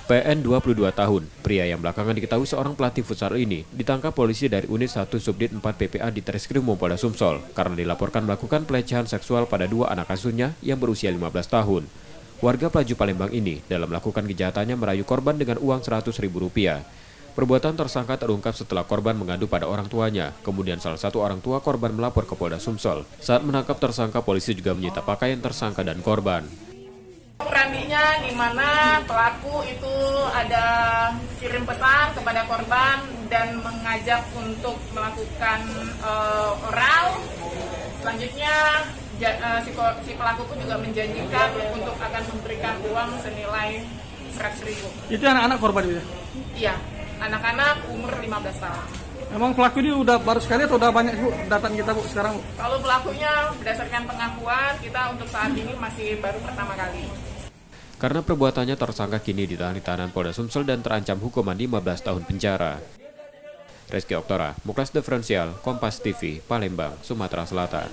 PN 22 tahun, pria yang belakangan diketahui seorang pelatih futsal ini, ditangkap polisi dari Unit 1 Subdit 4 PPA di Treskrim Polda Sumsel karena dilaporkan melakukan pelecehan seksual pada dua anak asuhnya yang berusia 15 tahun. Warga Pelaju Palembang ini dalam melakukan kejahatannya merayu korban dengan uang Rp100.000. Perbuatan tersangka terungkap setelah korban mengadu pada orang tuanya. Kemudian salah satu orang tua korban melapor ke Polda Sumsel. Saat menangkap tersangka, polisi juga menyita pakaian tersangka dan korban. Perannya di mana pelaku itu ada kirim pesan kepada korban dan mengajak untuk melakukan oral. Selanjutnya si pelaku pun juga menjanjikan untuk akan memberikan uang senilai Rp100.000. Itu anak-anak korban itu? Iya, anak-anak umur 15 tahun. Emang pelaku ini udah baru sekali atau udah banyak Bu datang kita Bu sekarang? Kalau pelakunya berdasarkan pengakuan kita untuk saat ini masih baru pertama kali. Karena perbuatannya, tersangka kini ditahan di tahanan Polda Sumsel dan terancam hukuman 15 tahun penjara. Reski Oktora, Muklas Diferensial, Kompas TV, Palembang, Sumatera Selatan.